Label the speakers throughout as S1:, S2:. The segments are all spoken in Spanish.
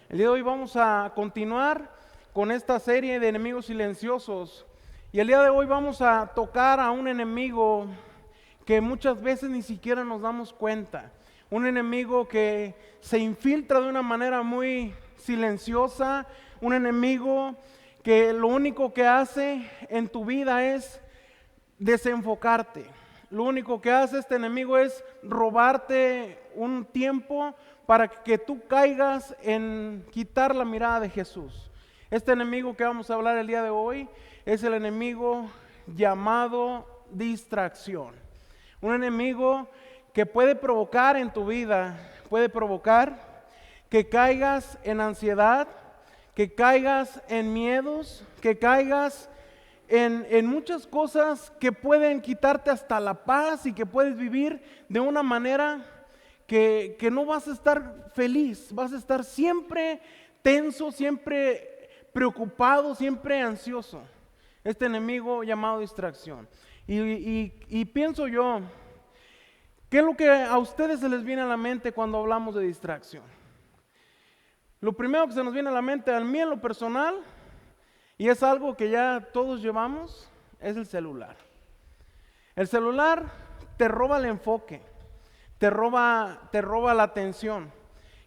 S1: El día de hoy vamos a continuar con esta serie de enemigos silenciosos. Y el día de hoy vamos a tocar a un enemigo que muchas veces ni siquiera nos damos cuenta. Un enemigo que se infiltra de una manera muy silenciosa. Un enemigo que lo único que hace en tu vida es desenfocarte. Lo único que hace este enemigo es robarte un tiempo para que tú caigas en quitar la mirada de Jesús. Este enemigo que vamos a hablar el día de hoy es el enemigo llamado distracción. Un enemigo que puede provocar en tu vida, puede provocar que caigas en ansiedad, que caigas en miedos, que caigas en muchas cosas que pueden quitarte hasta la paz y que puedes vivir de una manera que no vas a estar feliz, vas a estar siempre tenso, siempre preocupado, siempre ansioso. Este enemigo llamado distracción. Y pienso yo, ¿qué es lo que a ustedes se les viene a la mente cuando hablamos de distracción? Lo primero que se nos viene a la mente, a mí en lo personal, y es algo que ya todos llevamos, es el celular. El celular te roba el enfoque, te roba la atención.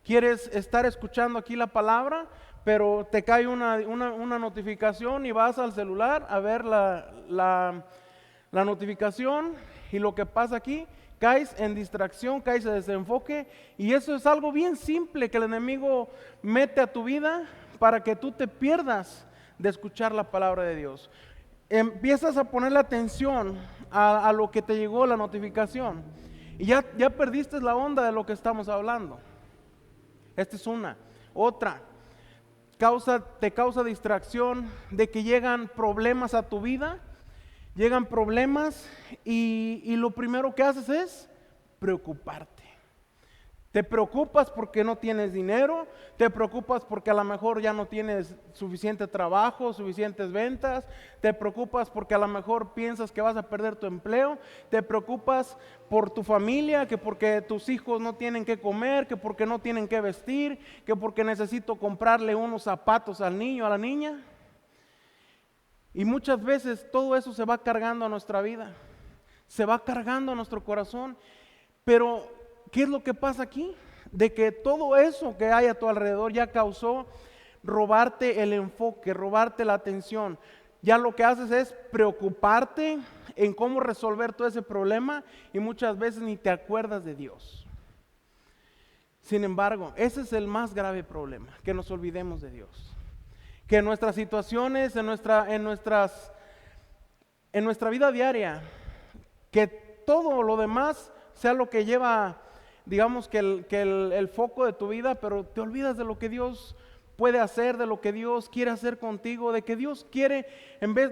S1: Quieres estar escuchando aquí la palabra, pero te cae una notificación y vas al celular a ver la notificación, y lo que pasa aquí, caes en distracción, caes en desenfoque, y eso es algo bien simple que el enemigo mete a tu vida para que tú te pierdas de escuchar la palabra de Dios. Empiezas a ponerle atención a lo que te llegó la notificación y ya perdiste la onda de lo que estamos hablando. Esta es una. Otra, te causa distracción de que llegan problemas a tu vida, llegan problemas y lo primero que haces es preocuparte. Te preocupas porque no tienes dinero, te preocupas porque a lo mejor ya no tienes suficiente trabajo, suficientes ventas, te preocupas porque a lo mejor piensas que vas a perder tu empleo, te preocupas por tu familia, que porque tus hijos no tienen que comer, que porque no tienen que vestir, que porque necesito comprarle unos zapatos al niño, a la niña. Y muchas veces todo eso se va cargando a nuestra vida, se va cargando a nuestro corazón, pero ¿qué es lo que pasa aquí? De que todo eso que hay a tu alrededor ya causó robarte el enfoque, robarte la atención. Ya lo que haces es preocuparte en cómo resolver todo ese problema y muchas veces ni te acuerdas de Dios. Sin embargo, ese es el más grave problema, que nos olvidemos de Dios. Que en nuestras situaciones, en nuestra vida diaria, que todo lo demás sea lo que lleva, digamos que el foco de tu vida, pero te olvidas de lo que Dios puede hacer, de lo que Dios quiere hacer contigo, de que Dios quiere,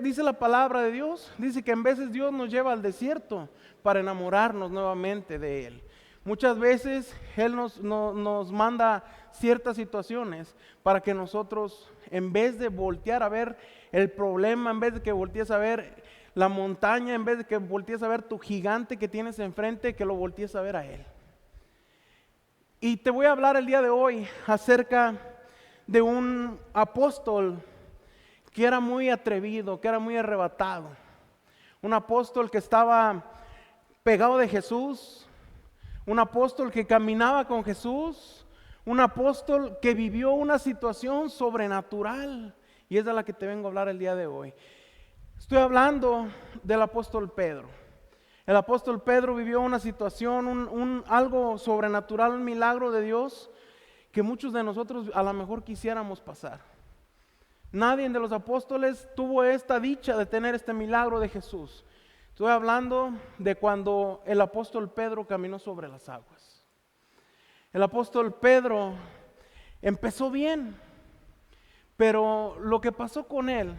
S1: dice la palabra de Dios, dice que en veces Dios nos lleva al desierto para enamorarnos nuevamente de Él. Muchas veces Él nos manda ciertas situaciones para que nosotros, en vez de voltear a ver el problema, en vez de que voltees a ver la montaña, en vez de que voltees a ver tu gigante que tienes enfrente, que lo voltees a ver a Él. Y te voy a hablar el día de hoy acerca de un apóstol que era muy atrevido, que era muy arrebatado. Un apóstol que estaba pegado de Jesús, un apóstol que caminaba con Jesús, un apóstol que vivió una situación sobrenatural. Y es de la que te vengo a hablar el día de hoy. Estoy hablando del apóstol Pedro. El apóstol Pedro vivió una situación, algo sobrenatural, un milagro de Dios que muchos de nosotros a lo mejor quisiéramos pasar. Nadie de los apóstoles tuvo esta dicha de tener este milagro de Jesús. Estoy hablando de cuando el apóstol Pedro caminó sobre las aguas. El apóstol Pedro empezó bien, pero lo que pasó con él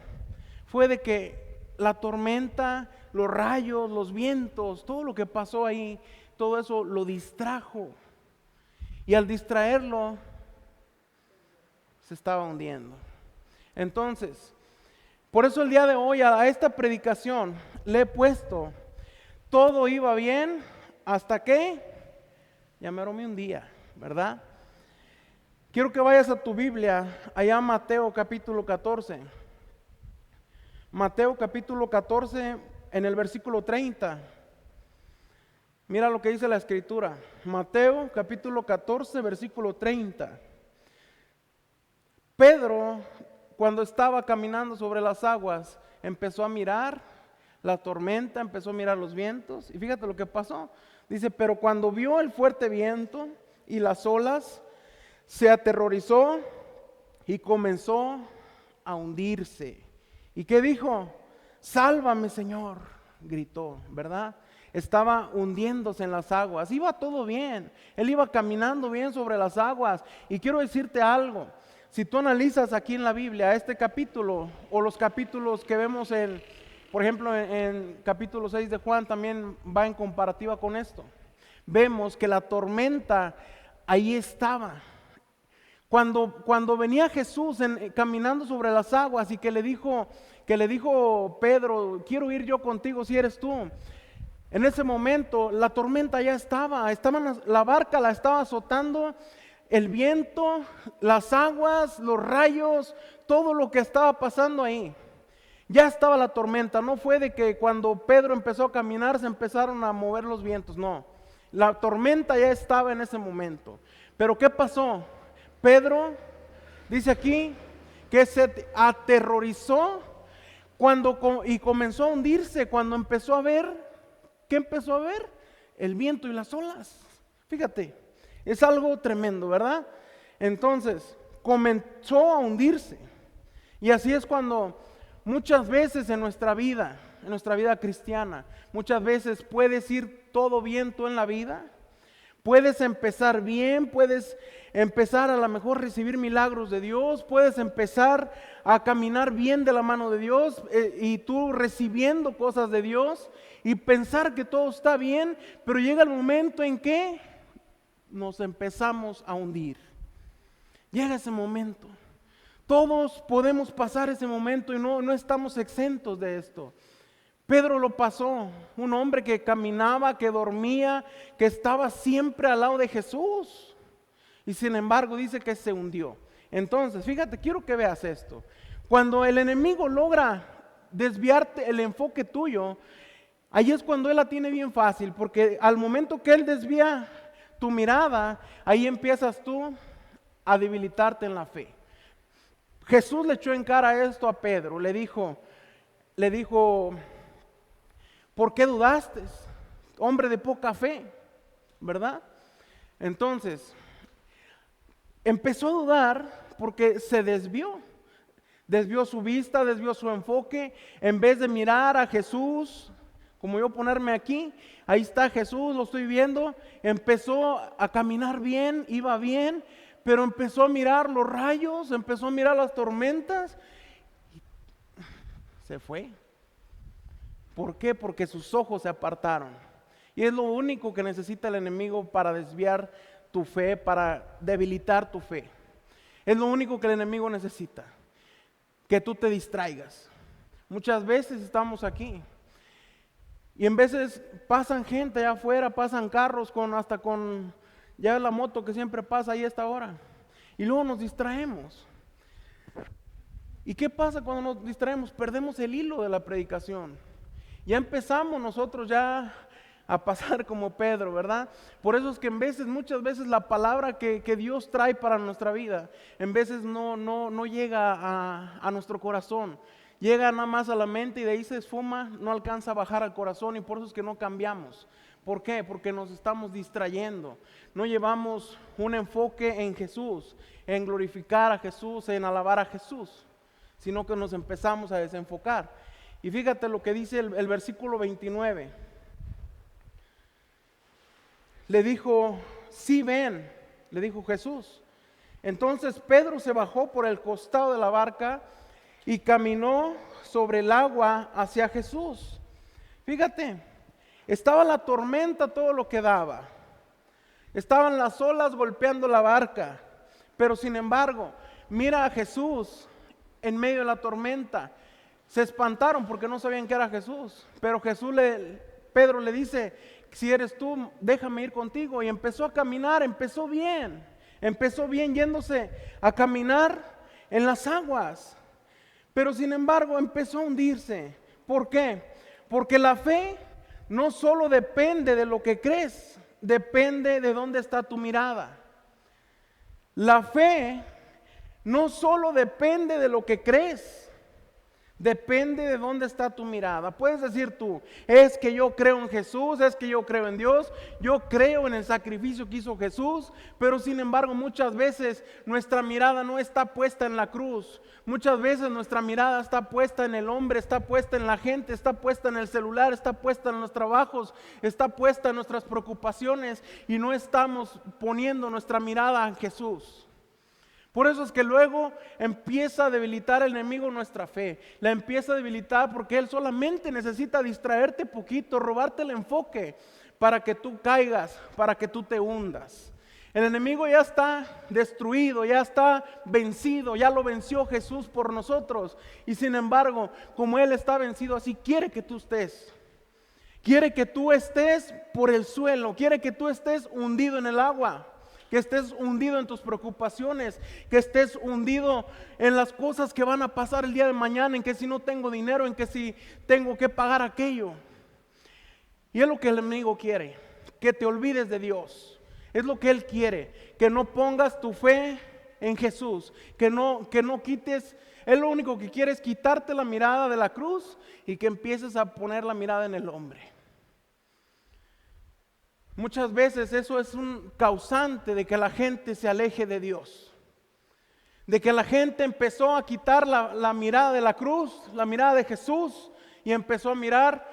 S1: fue de que la tormenta, los rayos, los vientos, todo lo que pasó ahí, todo eso lo distrajo. Y al distraerlo, se estaba hundiendo. Entonces, por eso el día de hoy a esta predicación le he puesto, todo iba bien hasta que, ya me un día, ¿verdad? Quiero que vayas a tu Biblia, allá a Mateo capítulo 14. Mateo capítulo 14 en el versículo 30. Mira lo que dice la escritura. Mateo capítulo 14 versículo 30. Pedro, cuando estaba caminando sobre las aguas, empezó a mirar la tormenta, empezó a mirar los vientos, y fíjate lo que pasó. Dice, pero cuando vio el fuerte viento y las olas, se aterrorizó y comenzó a hundirse. ¿Y qué dijo? Sálvame, Señor, gritó, ¿verdad? Estaba hundiéndose en las aguas, iba todo bien, él iba caminando bien sobre las aguas. Y quiero decirte algo, si tú analizas aquí en la Biblia este capítulo, o los capítulos que vemos por ejemplo, en capítulo 6 de Juan, también va en comparativa con esto. Vemos que la tormenta ahí estaba. Cuando venía Jesús caminando sobre las aguas y que le dijo Pedro, quiero ir yo contigo si eres tú. En ese momento la tormenta ya estaba, la barca la estaba azotando, el viento, las aguas, los rayos, todo lo que estaba pasando ahí. Ya estaba la tormenta, no fue de que cuando Pedro empezó a caminar se empezaron a mover los vientos, no. La tormenta ya estaba en ese momento. Pero ¿qué pasó? Pedro, dice aquí, que se aterrorizó y comenzó a hundirse cuando empezó a ver, ¿qué empezó a ver? El viento y las olas. Fíjate, es algo tremendo, ¿verdad? Entonces, comenzó a hundirse. Y así es cuando muchas veces en nuestra vida cristiana, muchas veces puedes ir todo bien tú en la vida. Puedes empezar bien, puedes empezar a lo mejor recibir milagros de Dios, puedes empezar a caminar bien de la mano de Dios y tú recibiendo cosas de Dios y pensar que todo está bien, pero llega el momento en que nos empezamos a hundir. Llega ese momento. Todos podemos pasar ese momento y no estamos exentos de esto. Pedro lo pasó, un hombre que caminaba, que dormía, que estaba siempre al lado de Jesús. Y sin embargo dice que se hundió. Entonces, fíjate, quiero que veas esto. Cuando el enemigo logra desviarte el enfoque tuyo, ahí es cuando él la tiene bien fácil, porque al momento que él desvía tu mirada, ahí empiezas tú a debilitarte en la fe. Jesús le echó en cara esto a Pedro, le dijo, ¿por qué dudaste? Hombre de poca fe, ¿verdad? Entonces, empezó a dudar porque se desvió su vista, desvió su enfoque, en vez de mirar a Jesús, como yo ponerme aquí, ahí está Jesús, lo estoy viendo, empezó a caminar bien, iba bien, pero empezó a mirar los rayos, empezó a mirar las tormentas, y se fue. ¿Por qué? Porque sus ojos se apartaron. Y es lo único que necesita el enemigo para desviar tu fe, para debilitar tu fe. Es lo único que el enemigo necesita, que tú te distraigas. Muchas veces estamos aquí y en veces pasan gente allá afuera, pasan carros hasta con ya la moto que siempre pasa ahí a esta hora. Y luego nos distraemos. ¿Y qué pasa cuando nos distraemos? Perdemos el hilo de la predicación. Ya empezamos nosotros ya a pasar como Pedro, ¿verdad? Por eso es que muchas veces la palabra que Dios trae para nuestra vida, en veces no llega a nuestro corazón. Llega nada más a la mente y de ahí se esfuma, no alcanza a bajar al corazón y por eso es que no cambiamos. ¿Por qué? Porque nos estamos distrayendo. No llevamos un enfoque en Jesús, en glorificar a Jesús, en alabar a Jesús, sino que nos empezamos a desenfocar. Y fíjate lo que dice el versículo 29. Le dijo, sí ven, le dijo Jesús. Entonces Pedro se bajó por el costado de la barca y caminó sobre el agua hacia Jesús. Fíjate, estaba la tormenta todo lo que daba. Estaban las olas golpeando la barca. Pero sin embargo, mira a Jesús en medio de la tormenta. Se espantaron porque no sabían que era Jesús. Pero Pedro le dice, si eres tú, déjame ir contigo. Y empezó a caminar, empezó bien. Empezó bien yéndose a caminar en las aguas, pero sin embargo empezó a hundirse. ¿Por qué? Porque la fe no solo depende de lo que crees, depende de dónde está tu mirada. La fe no solo depende de lo que crees, depende de dónde está tu mirada. Puedes decir tú, es que yo creo en Jesús, es que yo creo en Dios, yo creo en el sacrificio que hizo Jesús, pero sin embargo muchas veces nuestra mirada no está puesta en la cruz. Muchas veces nuestra mirada está puesta en el hombre, está puesta en la gente, está puesta en el celular, está puesta en los trabajos, está puesta en nuestras preocupaciones y no estamos poniendo nuestra mirada en Jesús. Por eso es que luego empieza a debilitar el enemigo nuestra fe. La empieza a debilitar porque él solamente necesita distraerte poquito, robarte el enfoque para que tú caigas, para que tú te hundas. El enemigo ya está destruido, ya está vencido, ya lo venció Jesús por nosotros. Y sin embargo, como él está vencido, así quiere que tú estés. Quiere que tú estés por el suelo, quiere que tú estés hundido en el agua. Que estés hundido en tus preocupaciones, que estés hundido en las cosas que van a pasar el día de mañana, en que si no tengo dinero, en que si tengo que pagar aquello. Y es lo que el enemigo quiere, que te olvides de Dios. Es lo que él quiere, que no pongas tu fe en Jesús, que no quites. Él lo único que quiere es quitarte la mirada de la cruz y que empieces a poner la mirada en el hombre. Muchas veces eso es un causante de que la gente se aleje de Dios. De que la gente empezó a quitar la mirada de la cruz, la mirada de Jesús, y empezó a mirar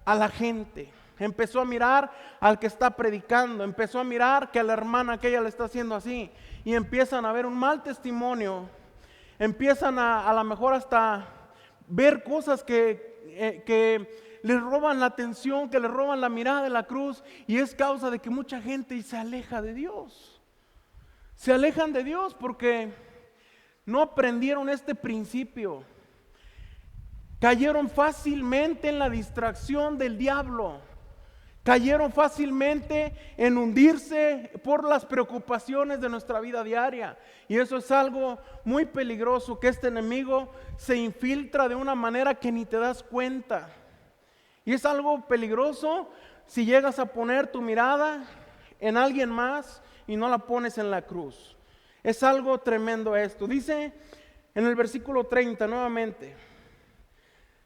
S1: a la gente. Empezó a mirar al que está predicando, empezó a mirar que a la hermana aquella le está haciendo así. Y empiezan a ver un mal testimonio. Empiezan a lo mejor hasta ver cosas que les roban la atención, que les roban la mirada de la cruz, y es causa de que mucha gente se aleja de Dios. Se alejan de Dios porque no aprendieron este principio. Cayeron fácilmente en la distracción del diablo. Cayeron fácilmente en hundirse por las preocupaciones de nuestra vida diaria. Y eso es algo muy peligroso, que este enemigo se infiltra de una manera que ni te das cuenta. Y es algo peligroso si llegas a poner tu mirada en alguien más y no la pones en la cruz. Es algo tremendo esto. Dice en el versículo 30 nuevamente.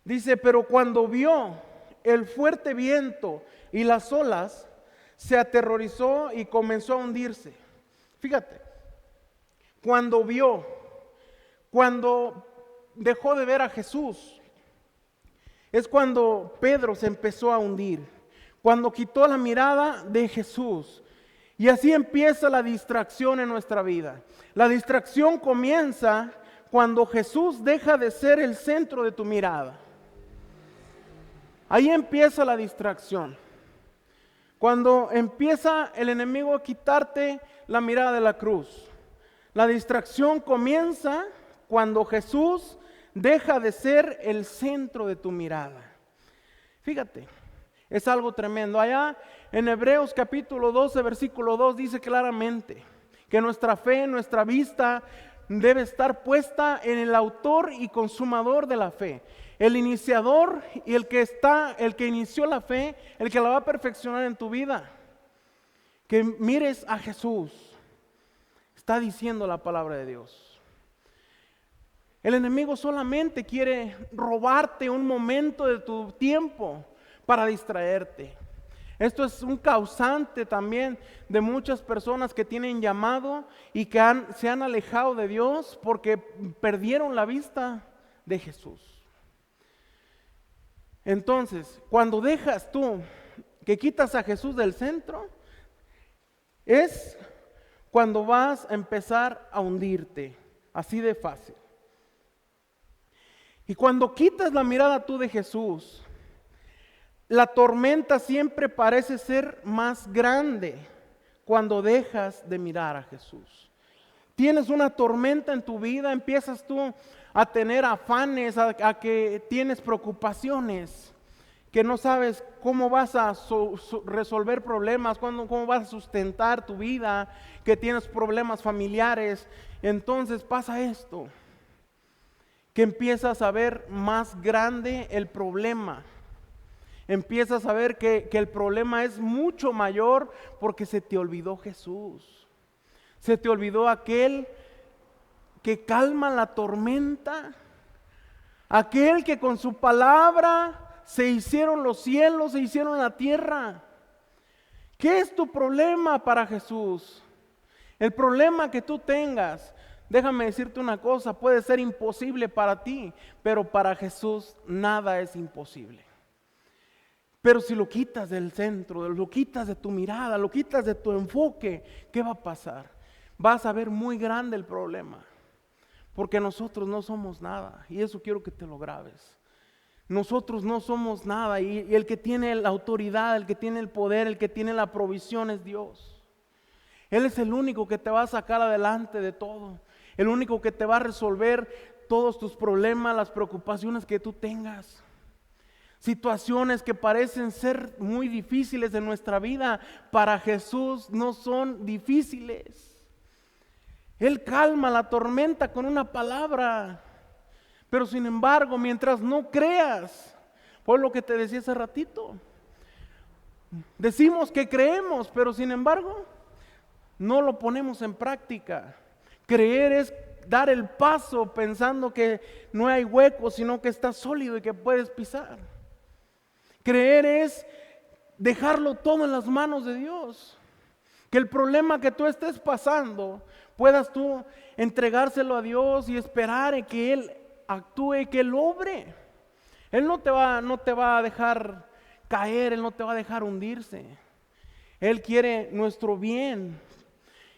S1: Dice, pero cuando vio el fuerte viento y las olas, se aterrorizó y comenzó a hundirse. Fíjate, cuando dejó de ver a Jesús, es cuando Pedro se empezó a hundir, cuando quitó la mirada de Jesús. Y así empieza la distracción en nuestra vida. La distracción comienza cuando Jesús deja de ser el centro de tu mirada. Ahí empieza la distracción. Cuando empieza el enemigo a quitarte la mirada de la cruz. La distracción comienza cuando Jesús deja de ser el centro de tu mirada. Fíjate, es algo tremendo. Allá en Hebreos capítulo 12, versículo 2 dice claramente que nuestra fe, nuestra vista debe estar puesta en el autor y consumador de la fe. El iniciador y el que inició la fe, el que la va a perfeccionar en tu vida. Que mires a Jesús. Está diciendo la palabra de Dios. El enemigo solamente quiere robarte un momento de tu tiempo para distraerte. Esto es un causante también de muchas personas que tienen llamado y que se han alejado de Dios porque perdieron la vista de Jesús. Entonces, cuando dejas tú que quitas a Jesús del centro, es cuando vas a empezar a hundirte, así de fácil. Y cuando quitas la mirada tú de Jesús, la tormenta siempre parece ser más grande cuando dejas de mirar a Jesús. Tienes una tormenta en tu vida, empiezas tú a tener afanes, a que tienes preocupaciones, que no sabes cómo vas a resolver problemas, cómo vas a sustentar tu vida, que tienes problemas familiares, entonces pasa esto, que empiezas a ver más grande el problema. Empiezas a ver que el problema es mucho mayor porque se te olvidó Jesús. Se te olvidó aquel que calma la tormenta, aquel que con su palabra se hicieron los cielos, se hicieron la tierra. ¿Qué es tu problema para Jesús? El problema que tú tengas, déjame decirte una cosa, puede ser imposible para ti, pero para Jesús nada es imposible. Pero si lo quitas del centro, lo quitas de tu mirada, lo quitas de tu enfoque, ¿qué va a pasar? Vas a ver muy grande el problema, porque nosotros no somos nada, y eso quiero que te lo grabes. Nosotros no somos nada, y el que tiene la autoridad, el que tiene el poder, el que tiene la provisión es Dios. Él es el único que te va a sacar adelante de todo, el único que te va a resolver todos tus problemas, las preocupaciones que tú tengas. Situaciones que parecen ser muy difíciles en nuestra vida, para Jesús no son difíciles. Él calma la tormenta con una palabra. Pero sin embargo, mientras no creas, por lo que te decía hace ratito, decimos que creemos, pero sin embargo, no lo ponemos en práctica. Creer es dar el paso pensando que no hay hueco, sino que está sólido y que puedes pisar. Creer es dejarlo todo en las manos de Dios. Que el problema que tú estés pasando, puedas tú entregárselo a Dios y esperar en que Él actúe, que Él obre. Él no te va a dejar caer, Él no te va a dejar hundirse. Él quiere nuestro bien.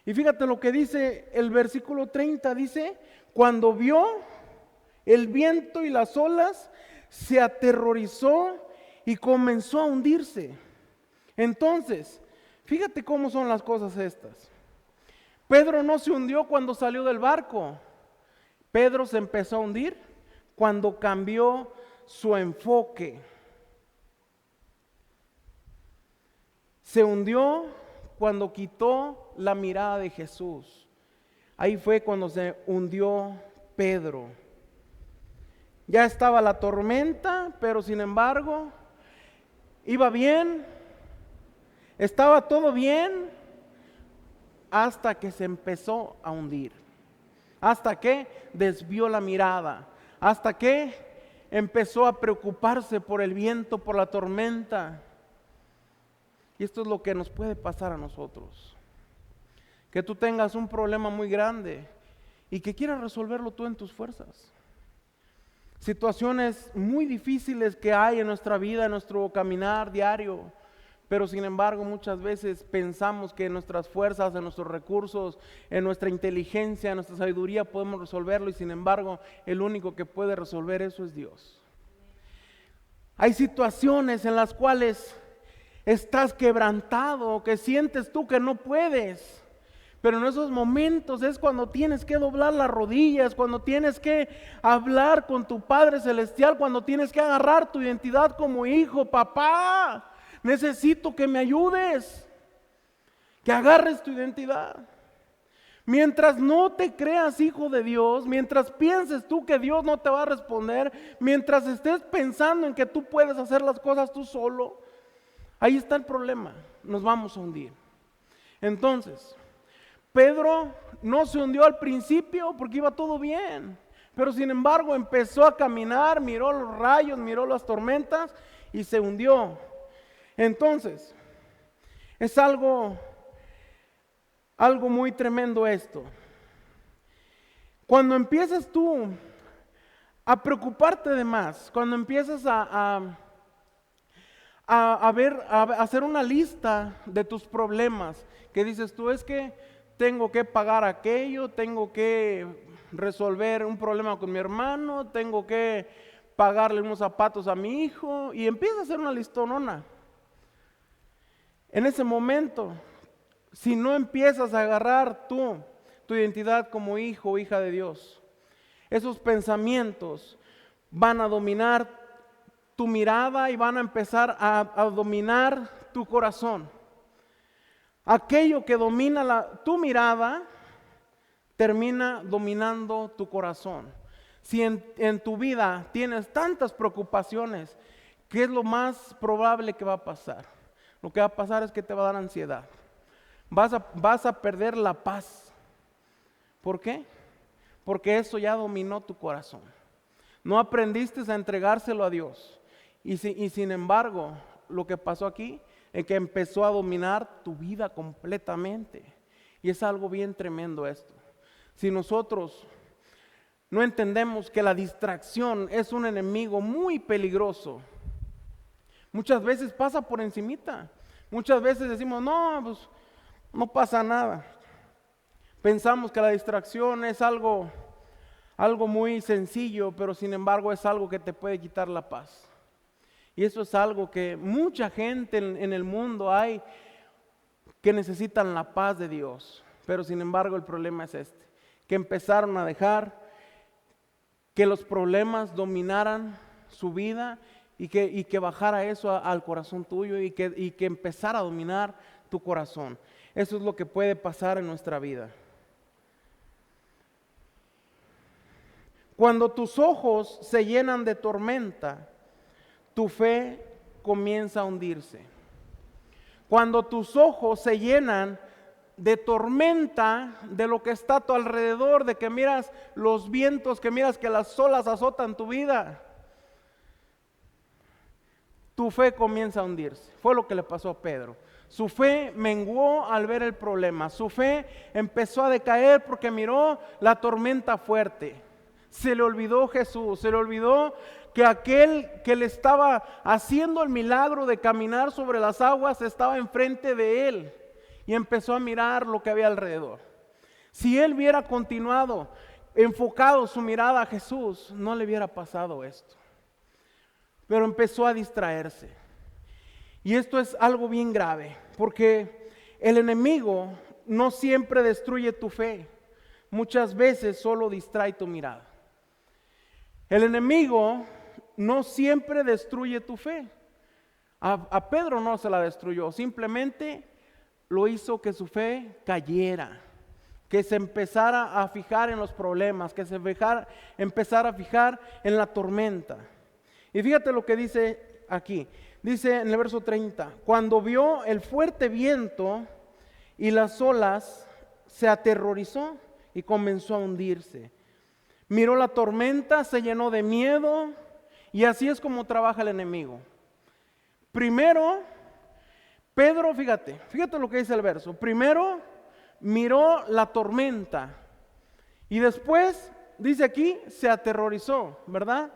S1: Y fíjate lo que dice el versículo 30, dice, cuando vio el viento y las olas, se aterrorizó y comenzó a hundirse. Entonces, fíjate cómo son las cosas estas. Pedro no se hundió cuando salió del barco. Pedro se empezó a hundir cuando cambió su enfoque. Se hundió cuando quitó la mirada de Jesús. Ahí fue cuando se hundió Pedro. Ya estaba la tormenta, pero sin embargo, iba bien, estaba todo bien, hasta que se empezó a hundir, hasta que desvió la mirada, hasta que empezó a preocuparse por el viento, por la tormenta. Y esto es lo que nos puede pasar a nosotros, que tú tengas un problema muy grande y que quieras resolverlo tú en tus fuerzas. Situaciones muy difíciles que hay en nuestra vida, en nuestro caminar diario, pero sin embargo muchas veces pensamos que en nuestras fuerzas, en nuestros recursos, en nuestra inteligencia, en nuestra sabiduría podemos resolverlo, y sin embargo el único que puede resolver eso es Dios. Hay situaciones en las cuales estás quebrantado, que sientes tú que no puedes. Pero en esos momentos es cuando tienes que doblar las rodillas, cuando tienes que hablar con tu Padre Celestial, cuando tienes que agarrar tu identidad como hijo. Papá, necesito que me ayudes, que agarres tu identidad. Mientras no te creas hijo de Dios, mientras pienses tú que Dios no te va a responder, mientras estés pensando en que tú puedes hacer las cosas tú solo, ahí está el problema, nos vamos a hundir. Entonces, Pedro no se hundió al principio porque iba todo bien, pero sin embargo empezó a caminar, miró los rayos, miró las tormentas y se hundió. Entonces, es algo muy tremendo esto. Cuando empiezas tú a preocuparte de más, cuando empiezas a hacer una lista de tus problemas, que dices tú, es que tengo que pagar aquello, tengo que resolver un problema con mi hermano, tengo que pagarle unos zapatos a mi hijo, y empiezas a hacer una listonona. En ese momento, si no empiezas a agarrar tu identidad como hijo o hija de Dios, esos pensamientos van a dominar tu mirada y van a empezar a dominar tu corazón. Aquello que domina tu mirada termina dominando tu corazón. Si en tu vida tienes tantas preocupaciones, ¿qué es lo más probable que va a pasar? Lo que va a pasar es que te va a dar ansiedad. Vas a perder la paz. ¿Por qué? Porque eso ya dominó tu corazón. No aprendiste a entregárselo a Dios. Y sin embargo, lo que pasó aquí es que empezó a dominar tu vida completamente. Y es algo bien tremendo esto. Si nosotros no entendemos que la distracción es un enemigo muy peligroso, muchas veces pasa por encimita. Muchas veces decimos, no, pues no pasa nada. Pensamos que la distracción es algo muy sencillo, pero sin embargo es algo que te puede quitar la paz. Y eso es algo que mucha gente en el mundo hay que necesitan la paz de Dios. Pero sin embargo el problema es este, que empezaron a dejar que los problemas dominaran su vida y que bajara eso al corazón tuyo y que empezara a dominar tu corazón. Eso es lo que puede pasar en nuestra vida. Cuando tus ojos se llenan de tormenta, tu fe comienza a hundirse. Cuando tus ojos se llenan de tormenta, de lo que está a tu alrededor, de que miras los vientos, que miras que las olas azotan tu vida, tu fe comienza a hundirse. Fue lo que le pasó a Pedro. Su fe menguó al ver el problema. Su fe empezó a decaer porque miró la tormenta fuerte. Se le olvidó Jesús, se le olvidó que aquel que le estaba haciendo el milagro de caminar sobre las aguas estaba enfrente de él. Y empezó a mirar lo que había alrededor. Si él hubiera continuado enfocado su mirada a Jesús, no le hubiera pasado esto. Pero empezó a distraerse. Y esto es algo bien grave, porque el enemigo no siempre destruye tu fe. Muchas veces solo distrae tu mirada. El enemigo no siempre destruye tu fe. A Pedro no se la destruyó, simplemente lo hizo que su fe cayera, que se empezara a fijar en los problemas, que se empezara a fijar en la tormenta. Y fíjate lo que dice aquí, dice en el verso 30, cuando vio el fuerte viento y las olas, se aterrorizó y comenzó a hundirse. Miró la tormenta, se llenó de miedo, y así es como trabaja el enemigo. Primero, Pedro, fíjate lo que dice el verso. Primero miró la tormenta y después, dice aquí, se aterrorizó, ¿verdad?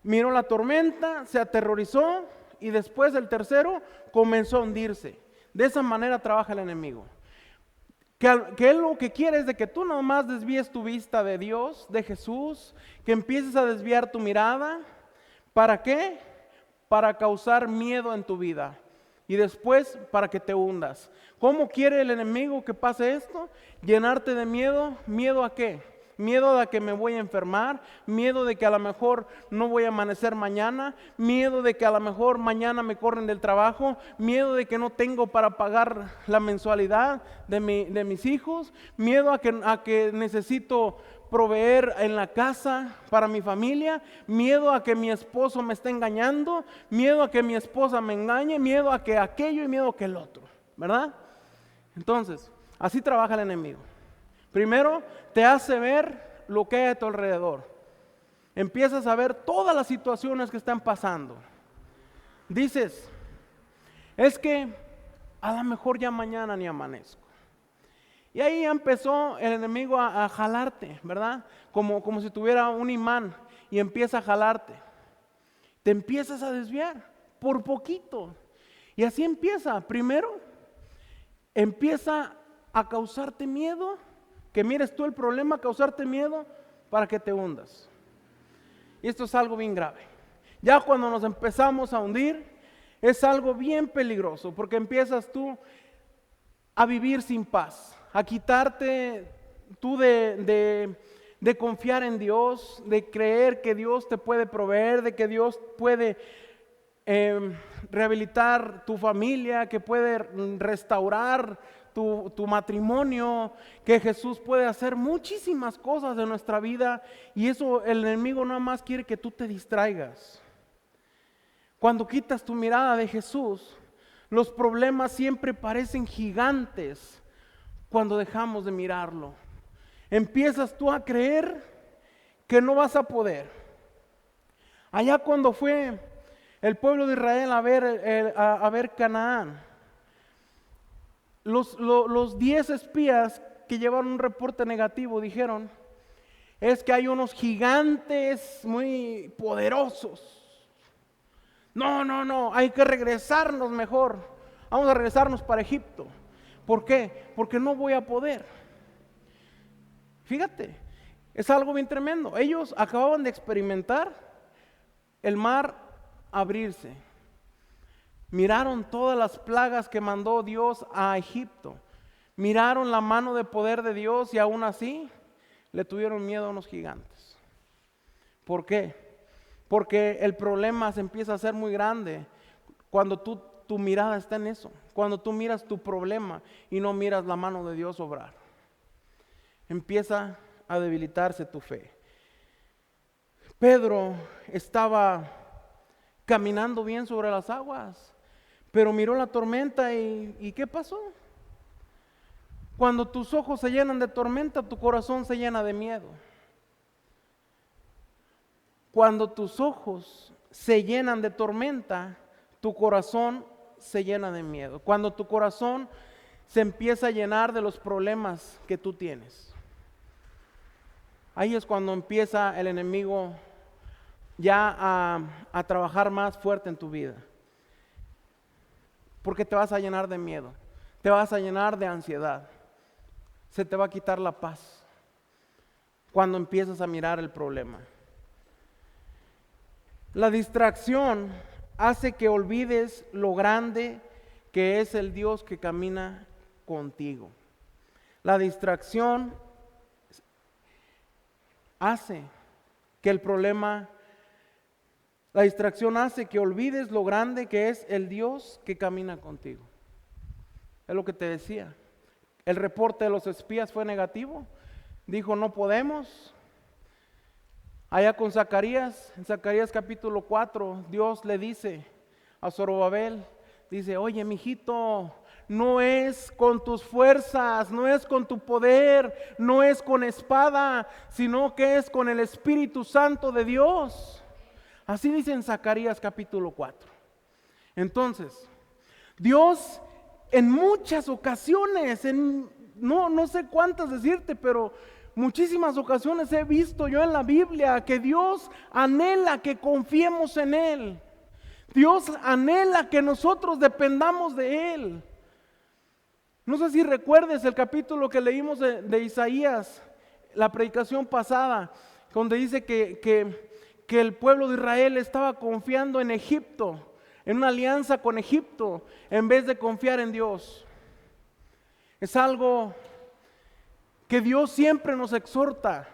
S1: Miró la tormenta, se aterrorizó y después el tercero comenzó a hundirse. De esa manera trabaja el enemigo. Que él lo que quiere es de que tú nomás desvíes tu vista de Dios, de Jesús, que empieces a desviar tu mirada. ¿Para qué? Para causar miedo en tu vida y después para que te hundas. ¿Cómo quiere el enemigo que pase esto? Llenarte de miedo. ¿Miedo a qué? Miedo de que me voy a enfermar, miedo de que a lo mejor no voy a amanecer mañana, miedo de que a lo mejor mañana me corren del trabajo, miedo de que no tengo para pagar la mensualidad de mis hijos, miedo a que necesito proveer en la casa para mi familia, miedo a que mi esposo me esté engañando, miedo a que mi esposa me engañe, miedo a que aquello y miedo a que el otro, ¿verdad? Entonces, así trabaja el enemigo. Primero, te hace ver lo que hay a tu alrededor. Empiezas a ver todas las situaciones que están pasando. Dices, es que a lo mejor ya mañana ni amanezco. Y ahí empezó el enemigo a jalarte, ¿verdad? Como si tuviera un imán y empieza a jalarte. Te empiezas a desviar por poquito. Y así empieza. Primero, empieza a causarte miedo. Que mires tú el problema, causarte miedo para que te hundas. Y esto es algo bien grave. Ya cuando nos empezamos a hundir, es algo bien peligroso, porque empiezas tú a vivir sin paz, a quitarte tú de confiar en Dios, de creer que Dios te puede proveer, de que Dios puede rehabilitar tu familia, que puede restaurar tu matrimonio, que Jesús puede hacer muchísimas cosas en nuestra vida, y eso el enemigo nada más quiere que tú te distraigas. Cuando quitas tu mirada de Jesús, los problemas siempre parecen gigantes cuando dejamos de mirarlo. Empiezas tú a creer que no vas a poder. Allá cuando fue el pueblo de Israel a ver Canaán, los 10 espías que llevaron un reporte negativo dijeron, es que hay unos gigantes muy poderosos. No, hay que regresarnos mejor. Vamos a regresarnos para Egipto. ¿Por qué? Porque no voy a poder. Fíjate, es algo bien tremendo. Ellos acababan de experimentar el mar abrirse. Miraron todas las plagas que mandó Dios a Egipto. Miraron la mano de poder de Dios y aún así le tuvieron miedo a unos gigantes. ¿Por qué? Porque el problema se empieza a hacer muy grande cuando tu mirada está en eso. Cuando tú miras tu problema y no miras la mano de Dios obrar. Empieza a debilitarse tu fe. Pedro estaba caminando bien sobre las aguas, pero miró la tormenta y ¿qué pasó? Cuando tus ojos se llenan de tormenta, tu corazón se llena de miedo. Cuando tus ojos se llenan de tormenta, tu corazón se llena de miedo. Cuando tu corazón se empieza a llenar de los problemas que tú tienes. Ahí es cuando empieza el enemigo ya a trabajar más fuerte en tu vida. Porque te vas a llenar de miedo, te vas a llenar de ansiedad, se te va a quitar la paz cuando empiezas a mirar el problema. La distracción hace que olvides lo grande que es el Dios que camina contigo. La distracción hace que la distracción hace que olvides lo grande que es el Dios que camina contigo. Es lo que te decía. El reporte de los espías fue negativo. Dijo, no podemos. Allá con Zacarías, en Zacarías capítulo 4, Dios le dice a Zorobabel, dice, oye, mijito, no es con tus fuerzas, no es con tu poder, no es con espada, sino que es con el Espíritu Santo de Dios. Así dice en Zacarías capítulo 4. Entonces, Dios en muchas ocasiones, no sé cuántas decirte, pero muchísimas ocasiones he visto yo en la Biblia que Dios anhela que confiemos en Él. Dios anhela que nosotros dependamos de Él. No sé si recuerdes el capítulo que leímos de Isaías, la predicación pasada, donde dice que el pueblo de Israel estaba confiando en Egipto, en una alianza con Egipto, en vez de confiar en Dios. Es algo que Dios siempre nos exhorta.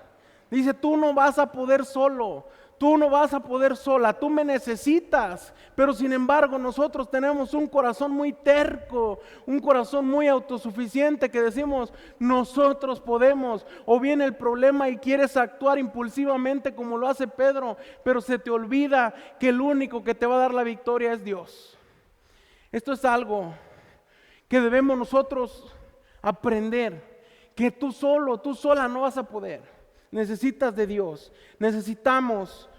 S1: Dice, tú no vas a poder solo, tú no vas a poder sola, tú me necesitas. Pero sin embargo nosotros tenemos un corazón muy terco, un corazón muy autosuficiente que decimos, nosotros podemos. O viene el problema y quieres actuar impulsivamente como lo hace Pedro, pero se te olvida que el único que te va a dar la victoria es Dios. Esto es algo que debemos nosotros aprender. Que tú sola no vas a poder. Necesitas de Dios. Necesitamos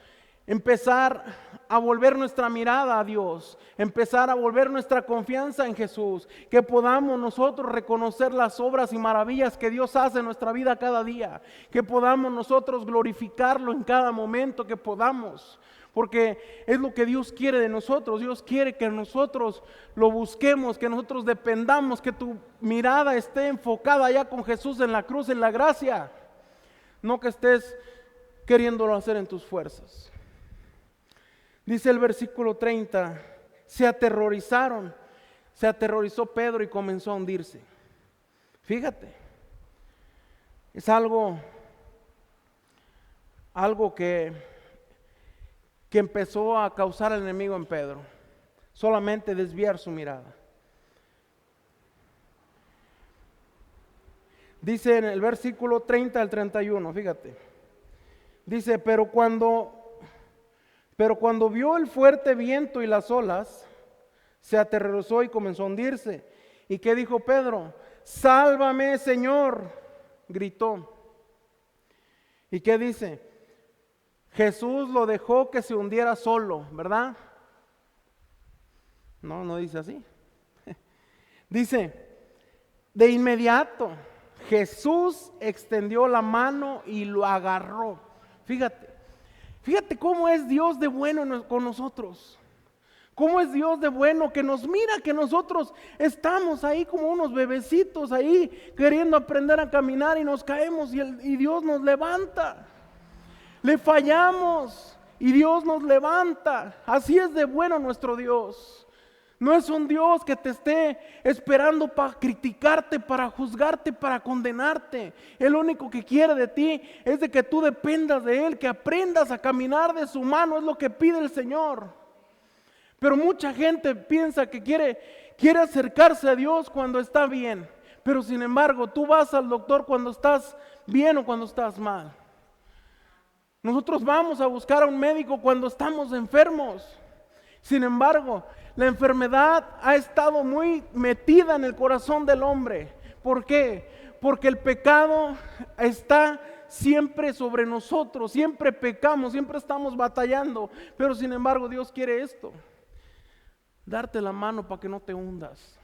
S1: empezar a volver nuestra mirada a Dios. Empezar a volver nuestra confianza en Jesús. Que podamos nosotros reconocer las obras y maravillas que Dios hace en nuestra vida cada día. Que podamos nosotros glorificarlo en cada momento que podamos. Porque es lo que Dios quiere de nosotros. Dios quiere que nosotros lo busquemos, que nosotros dependamos, que tu mirada esté enfocada ya con Jesús en la cruz, en la gracia. No que estés queriéndolo hacer en tus fuerzas. Dice el versículo 30, se aterrorizó Pedro y comenzó a hundirse. Fíjate, es algo que empezó a causar el enemigo en Pedro. solamente desviar su mirada. Dice en el versículo 30 al 31, fíjate. Dice, pero cuando vio el fuerte viento y las olas, se aterrorizó y comenzó a hundirse. ¿Y qué dijo Pedro? Sálvame, Señor, gritó. ¿Y qué dice? Jesús lo dejó que se hundiera solo, ¿verdad? No dice así. Dice, de inmediato Jesús extendió la mano y lo agarró. Fíjate cómo es Dios de bueno con nosotros. Cómo es Dios de bueno que nos mira, que nosotros estamos ahí como unos bebecitos ahí queriendo aprender a caminar y nos caemos y Dios nos levanta. Le fallamos y Dios nos levanta. Así es de bueno nuestro Dios. No es un Dios que te esté esperando para criticarte, para juzgarte, para condenarte. El único que quiere de ti es de que tú dependas de Él, que aprendas a caminar de su mano, es lo que pide el Señor. Pero mucha gente piensa que quiere acercarse a Dios cuando está bien. Pero sin embargo, tú vas al doctor cuando estás bien o cuando estás mal. Nosotros vamos a buscar a un médico cuando estamos enfermos. Sin embargo, la enfermedad ha estado muy metida en el corazón del hombre. ¿Por qué? Porque el pecado está siempre sobre nosotros, siempre pecamos, siempre estamos batallando. Pero sin embargo, Dios quiere esto: darte la mano para que no te hundas.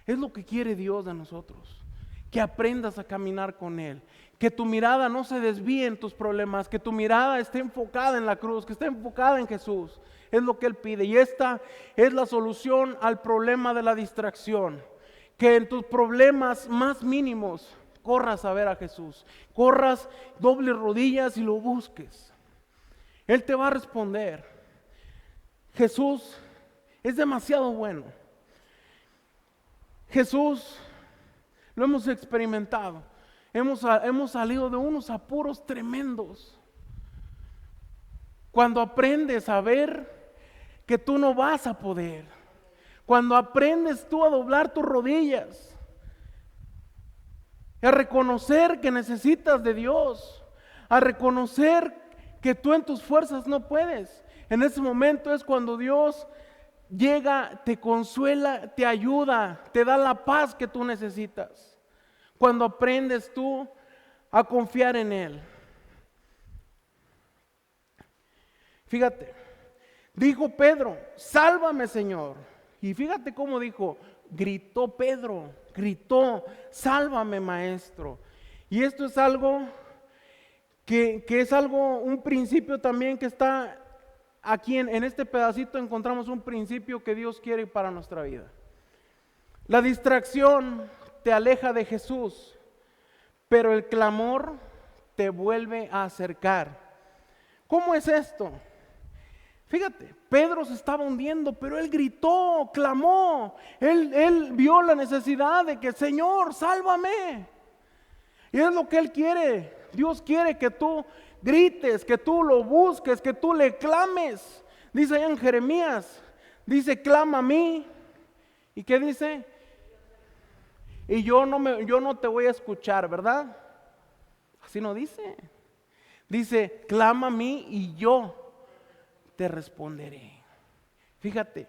S1: Es lo que quiere Dios de nosotros, que aprendas a caminar con Él, que tu mirada no se desvíe en tus problemas, que tu mirada esté enfocada en la cruz, que esté enfocada en Jesús. Es lo que Él pide, y esta es la solución al problema de la distracción. Que en tus problemas más mínimos corras a ver a Jesús, corras, dobles rodillas y lo busques. Él te va a responder. Jesús es demasiado bueno. Jesús, lo hemos experimentado. Hemos salido de unos apuros tremendos. Cuando aprendes a ver que tú no vas a poder. Cuando aprendes tú a doblar tus rodillas. A reconocer que necesitas de Dios. A reconocer que tú en tus fuerzas no puedes. En ese momento es cuando Dios llega, te consuela, te ayuda, te da la paz que tú necesitas. Cuando aprendes tú a confiar en Él. Fíjate, dijo Pedro, sálvame, Señor. Y fíjate cómo dijo, gritó Pedro, gritó, sálvame, Maestro. Y esto es algo que es algo, un principio también que está aquí en este pedacito. Encontramos un principio que Dios quiere para nuestra vida. La distracción te aleja de Jesús, pero el clamor te vuelve a acercar. ¿Cómo es esto? Fíjate, Pedro se estaba hundiendo, pero él gritó, clamó. Él vio la necesidad de que, Señor, sálvame. Y es lo que Él quiere. Dios quiere que tú grites, que tú lo busques, que tú le clames. Dice allá en Jeremías, dice, clama a mí. ¿Y qué dice? Y yo no te voy a escuchar, ¿verdad? Así no dice. Dice, clama a mí y yo te responderé. Fíjate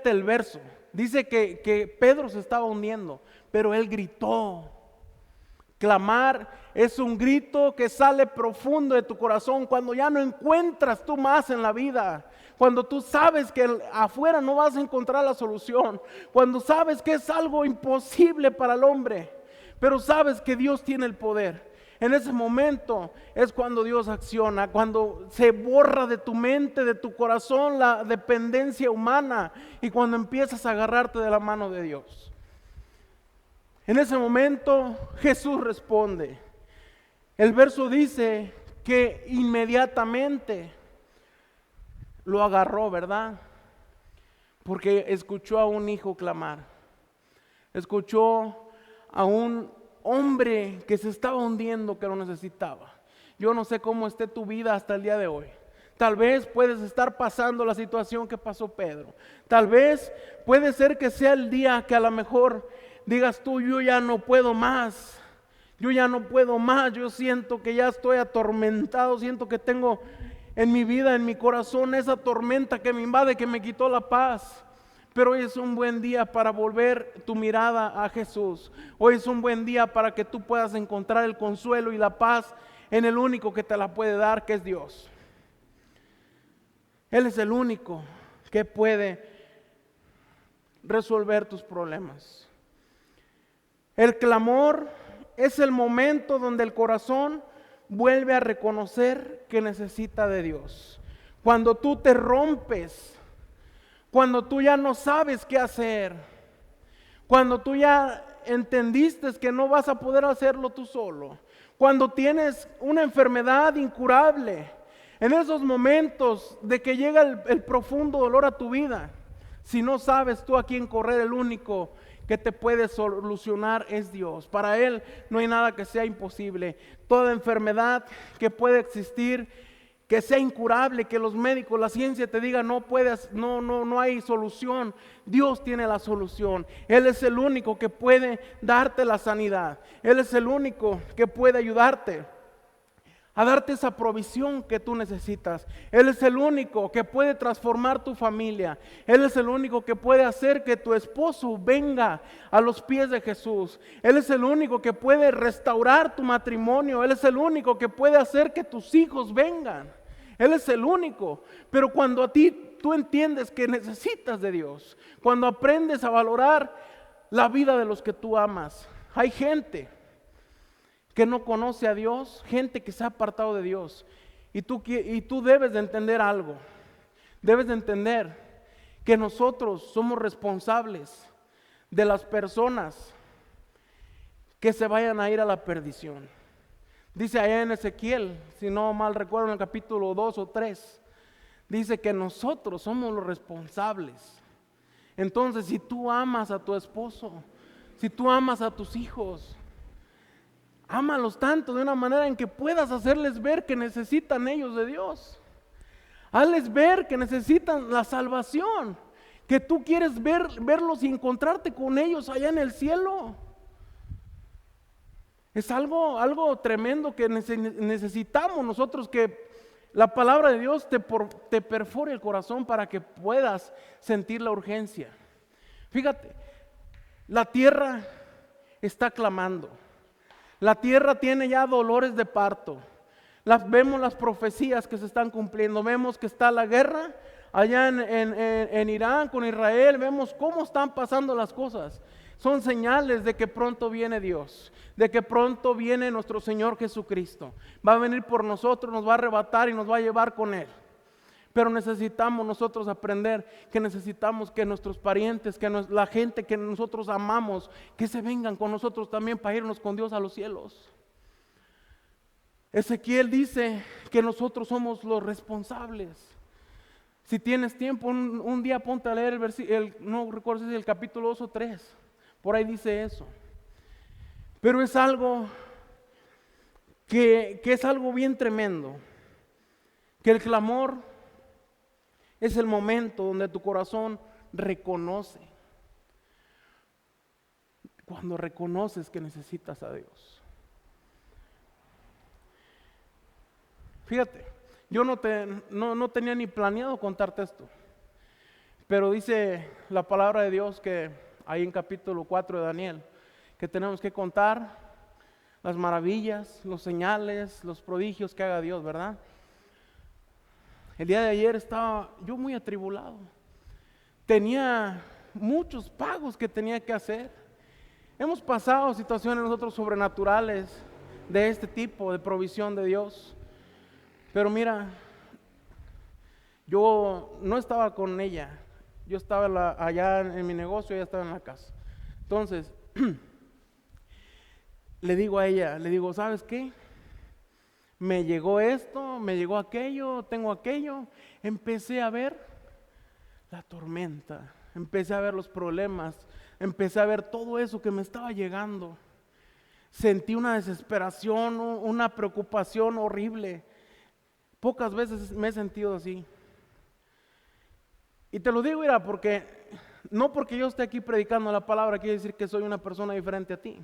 S1: el verso. Dice que Pedro se estaba hundiendo, pero él gritó. Clamar es un grito que sale profundo de tu corazón cuando ya no encuentras tú más en la vida. Cuando tú sabes que afuera no vas a encontrar la solución. Cuando sabes que es algo imposible para el hombre, pero sabes que Dios tiene el poder. En ese momento es cuando Dios acciona, cuando se borra de tu mente, de tu corazón la dependencia humana y cuando empiezas a agarrarte de la mano de Dios. En ese momento Jesús responde. El verso dice que inmediatamente lo agarró, ¿verdad? Porque escuchó a un hijo clamar. Escuchó a un hombre que se estaba hundiendo, que lo necesitaba. Yo no sé cómo esté tu vida hasta el día de hoy. Tal vez puedes estar pasando la situación que pasó Pedro. Tal vez puede ser que sea el día que a lo mejor digas tú, yo ya no puedo más. Yo ya no puedo más, yo siento que ya estoy atormentado, siento que tengo en mi vida, en mi corazón, esa tormenta que me invade, que me quitó la paz. Pero hoy es un buen día para volver tu mirada a Jesús. Hoy es un buen día para que tú puedas encontrar el consuelo y la paz en el único que te la puede dar, que es Dios. Él es el único que puede resolver tus problemas. El clamor es el momento donde el corazón vuelve a reconocer que necesita de Dios. Cuando tú te rompes, cuando tú ya no sabes qué hacer, cuando tú ya entendiste que no vas a poder hacerlo tú solo, cuando tienes una enfermedad incurable, en esos momentos de que llega el profundo dolor a tu vida, si no sabes tú a quién correr, el único que te puede solucionar es Dios. Para Él no hay nada que sea imposible. Toda enfermedad que puede existir, que sea incurable, que los médicos, la ciencia te diga no puedes, no hay solución. Dios tiene la solución. Él es el único que puede darte la sanidad. Él es el único que puede ayudarte a darte esa provisión que tú necesitas. Él es el único que puede transformar tu familia. Él es el único que puede hacer que tu esposo venga a los pies de Jesús. Él es el único que puede restaurar tu matrimonio. Él es el único que puede hacer que tus hijos vengan. Él es el único. Pero cuando a ti tú entiendes que necesitas de Dios, cuando aprendes a valorar la vida de los que tú amas, hay gente que no conoce a Dios, gente que se ha apartado de Dios. Y tú debes de entender algo. Debes de entender que nosotros somos responsables de las personas que se vayan a ir a la perdición. Dice allá en Ezequiel, si no mal recuerdo, en el capítulo 2 o 3, dice que nosotros somos los responsables. Entonces, si tú amas a tu esposo, si tú amas a tus hijos, ámalos tanto de una manera en que puedas hacerles ver que necesitan ellos de Dios. Hazles ver que necesitan la salvación, que tú quieres verlos y encontrarte con ellos allá en el cielo. Es algo tremendo que necesitamos nosotros, que la palabra de Dios te perfore el corazón para que puedas sentir la urgencia. Fíjate, la tierra está clamando. La tierra tiene ya dolores de parto. Vemos las profecías que se están cumpliendo. Vemos que está la guerra allá en Irán con Israel. Vemos cómo están pasando las cosas. Son señales de que pronto viene Dios, de que pronto viene nuestro Señor Jesucristo. Va a venir por nosotros, nos va a arrebatar y nos va a llevar con Él. Pero necesitamos nosotros aprender que necesitamos que nuestros parientes, que la gente que nosotros amamos, que se vengan con nosotros también para irnos con Dios a los cielos. Ezequiel dice que nosotros somos los responsables. Si tienes tiempo, un día ponte a leer no recuerdo si es el capítulo 2 o 3, por ahí dice eso. Pero es algo que es algo bien tremendo, que el clamor es el momento donde tu corazón reconoce. Cuando reconoces que necesitas a Dios. Fíjate, yo no tenía ni planeado contarte esto. Pero dice la palabra de Dios que ahí en capítulo 4 de Daniel, que tenemos que contar las maravillas, los señales, los prodigios que haga Dios, ¿verdad? El día de ayer estaba yo muy atribulado. Tenía muchos pagos que tenía que hacer. Hemos pasado situaciones nosotros sobrenaturales de este tipo, de provisión de Dios. Pero mira, yo no estaba con ella. Yo estaba allá en mi negocio, ella estaba en la casa. Entonces, le digo a ella, ¿sabes qué? Me llegó esto, me llegó aquello, tengo aquello. Empecé a ver la tormenta, empecé a ver los problemas, empecé a ver todo eso que me estaba llegando. Sentí una desesperación, una preocupación horrible. Pocas veces me he sentido así. Y te lo digo, mira, porque no porque yo esté aquí predicando la palabra quiere decir que soy una persona diferente a ti.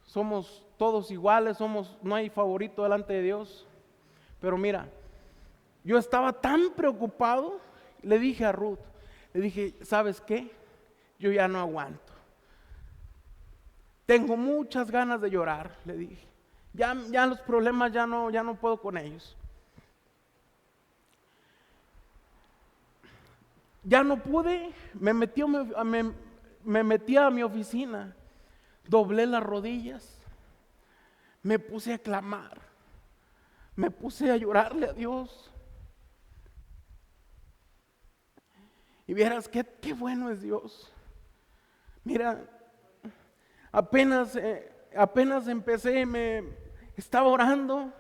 S1: Somos todos iguales, no hay favorito delante de Dios. Pero mira, yo estaba tan preocupado, le dije a Ruth, le dije, ¿sabes qué? Yo ya no aguanto. Tengo muchas ganas de llorar, le dije. Ya los problemas ya no puedo con ellos. Ya no pude, me metí a mi oficina, doblé las rodillas, me puse a clamar, me puse a llorarle a Dios. Y vieras qué bueno es Dios. Mira, apenas empecé, estaba orando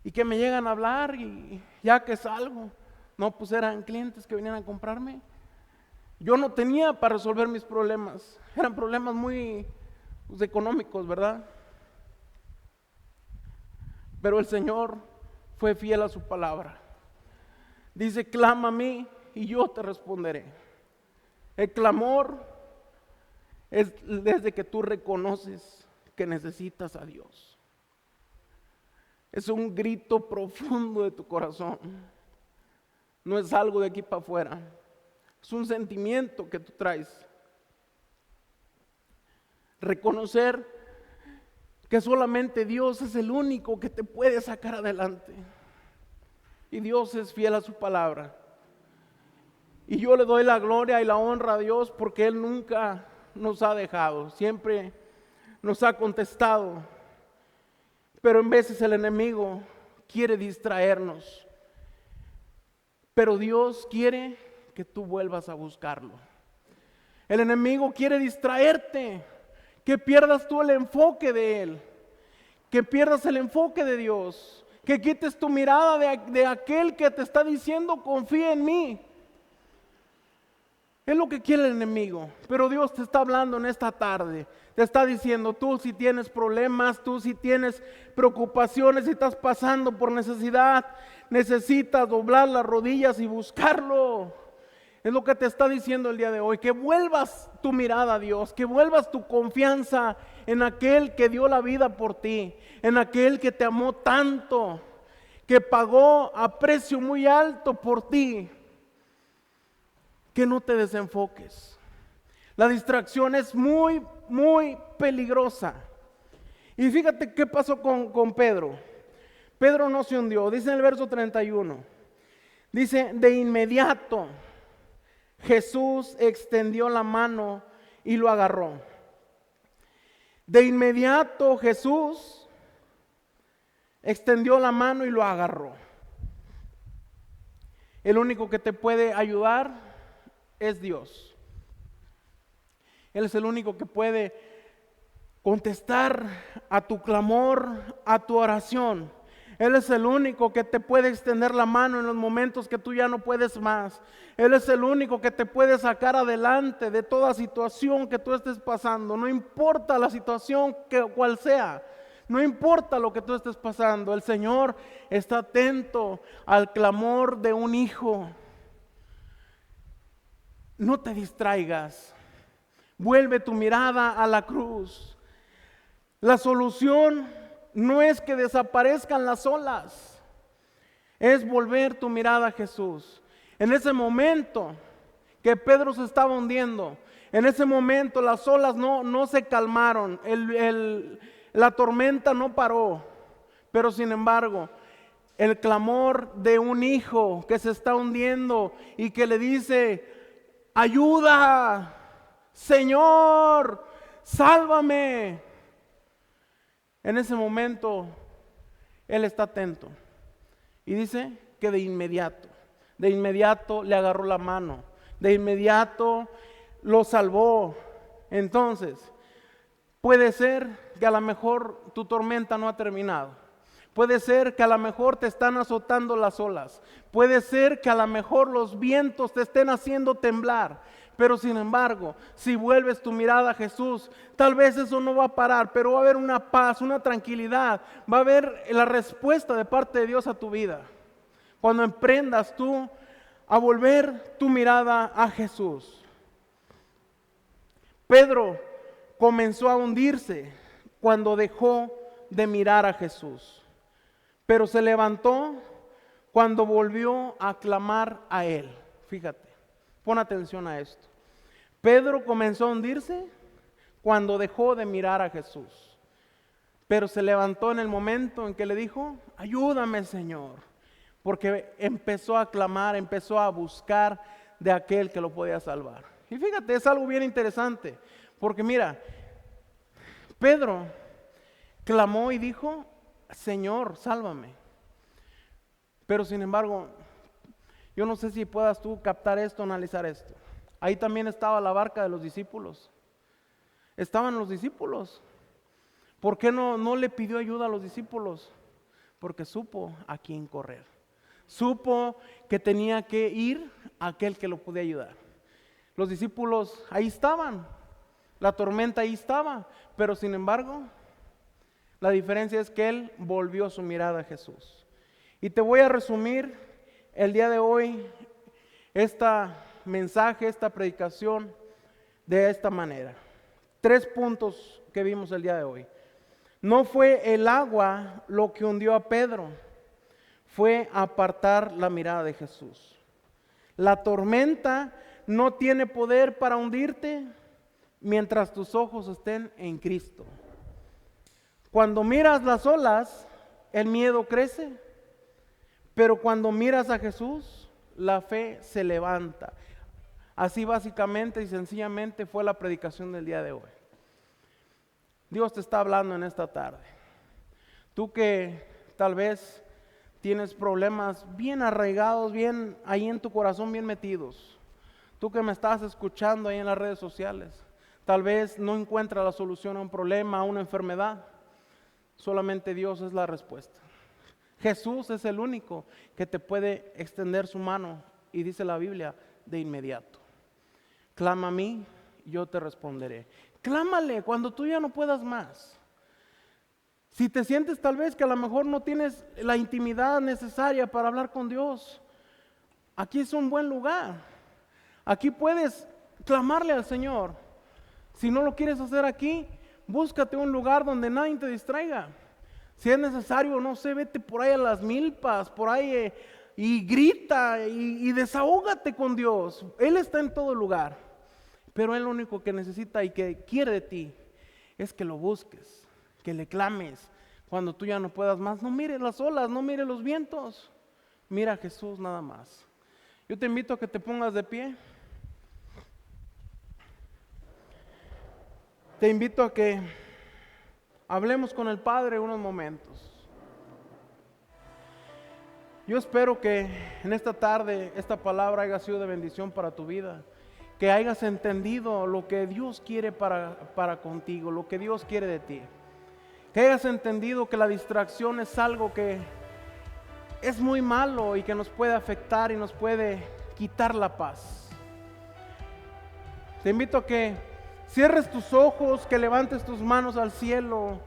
S1: y que me llegan a hablar y ya que salgo, no, pues eran clientes que venían a comprarme. Yo no tenía para resolver mis problemas, eran problemas muy económicos, ¿verdad? Pero el Señor fue fiel a su palabra. Dice, clama a mí y yo te responderé. El clamor es desde que tú reconoces que necesitas a Dios. Es un grito profundo de tu corazón. No es algo de aquí para afuera. Es un sentimiento que tú traes. Reconocer que solamente Dios es el único que te puede sacar adelante. Y Dios es fiel a su palabra. Y yo le doy la gloria y la honra a Dios porque Él nunca nos ha dejado. Siempre nos ha contestado. Pero en veces el enemigo quiere distraernos. Pero Dios quiere que tú vuelvas a buscarlo. El enemigo quiere distraerte, que pierdas tú el enfoque de Él, que pierdas el enfoque de Dios, que quites tu mirada de aquel que te está diciendo confía en mí. Es lo que quiere el enemigo, pero Dios te está hablando en esta tarde. Te está diciendo, tú si tienes problemas, tú si tienes preocupaciones, si estás pasando por necesidad, necesitas doblar las rodillas y buscarlo. Es lo que te está diciendo el día de hoy, que vuelvas tu mirada a Dios, que vuelvas tu confianza en aquel que dio la vida por ti, en aquel que te amó tanto, que pagó a precio muy alto por ti. Que no te desenfoques. La distracción es muy, muy peligrosa. Y fíjate qué pasó con Pedro. Pedro no se hundió. Dice en el verso 31. Dice, de inmediato Jesús extendió la mano y lo agarró. De inmediato Jesús extendió la mano y lo agarró. El único que te puede ayudar es Dios. Él es el único que puede contestar a tu clamor, a tu oración. Él es el único que te puede extender la mano en los momentos que tú ya no puedes más. Él es el único que te puede sacar adelante de toda situación que tú estés pasando. No importa la situación cual sea. No importa lo que tú estés pasando. El Señor está atento al clamor de un hijo. No te distraigas. Vuelve tu mirada a la cruz. La solución no es que desaparezcan las olas, es volver tu mirada a Jesús. En ese momento que Pedro se estaba hundiendo, en ese momento las olas no se calmaron, la tormenta no paró, pero sin embargo, el clamor de un hijo que se está hundiendo y que le dice, ayuda, Señor, sálvame. En ese momento, Él está atento. Y dice que de inmediato le agarró la mano. De inmediato lo salvó. Entonces, puede ser que a lo mejor tu tormenta no ha terminado. Puede ser que a lo mejor te están azotando las olas. Puede ser que a lo mejor los vientos te estén haciendo temblar. Pero sin embargo, si vuelves tu mirada a Jesús, tal vez eso no va a parar, pero va a haber una paz, una tranquilidad, va a haber la respuesta de parte de Dios a tu vida. Cuando emprendas tú a volver tu mirada a Jesús. Pedro comenzó a hundirse cuando dejó de mirar a Jesús, pero se levantó cuando volvió a clamar a Él. Fíjate, pon atención a esto. Pedro comenzó a hundirse cuando dejó de mirar a Jesús, pero se levantó en el momento en que le dijo: ayúdame, Señor, porque empezó a clamar, empezó a buscar de aquel que lo podía salvar. Y fíjate, es algo bien interesante, porque mira, Pedro clamó y dijo: Señor, sálvame. Pero sin embargo, yo no sé si puedas tú captar esto, analizar esto. Ahí también estaba la barca de los discípulos. Estaban los discípulos. ¿Por qué no le pidió ayuda a los discípulos? Porque supo a quién correr. Supo que tenía que ir a aquel que lo podía ayudar. Los discípulos ahí estaban. La tormenta ahí estaba. Pero sin embargo, la diferencia es que él volvió su mirada a Jesús. Y te voy a resumir el día de hoy esta mensaje, esta predicación de esta manera. 3 puntos que vimos el día de hoy. No fue el agua lo que hundió a Pedro, fue apartar la mirada de Jesús. La tormenta no tiene poder para hundirte mientras tus ojos estén en Cristo. Cuando miras las olas, el miedo crece, pero cuando miras a Jesús, la fe se levanta. Así básicamente y sencillamente fue la predicación del día de hoy. Dios te está hablando en esta tarde. Tú que tal vez tienes problemas bien arraigados, bien ahí en tu corazón, bien metidos. Tú que me estás escuchando ahí en las redes sociales, tal vez no encuentras la solución a un problema, a una enfermedad. Solamente Dios es la respuesta. Jesús es el único que te puede extender su mano, y dice la Biblia, de inmediato. Clama a mí, yo te responderé. Clámale cuando tú ya no puedas más. Si te sientes tal vez que a lo mejor no tienes la intimidad necesaria para hablar con Dios, aquí es un buen lugar. Aquí puedes clamarle al Señor. Si no lo quieres hacer aquí, búscate un lugar donde nadie te distraiga. Si es necesario, no sé, vete por ahí a las milpas, por ahí y grita y desahógate con Dios. Él está en todo lugar, pero Él lo único que necesita y que quiere de ti es que lo busques, que le clames. Cuando tú ya no puedas más, no mires las olas, no mires los vientos, mira a Jesús nada más. Yo te invito a que te pongas de pie. Te invito a que hablemos con el Padre unos momentos. Yo espero que en esta tarde esta palabra haya sido de bendición para tu vida, que hayas entendido lo que Dios quiere para contigo, lo que Dios quiere de ti, que hayas entendido que la distracción es algo que es muy malo y que nos puede afectar y nos puede quitar la paz. Te invito a que cierres tus ojos, que levantes tus manos al cielo,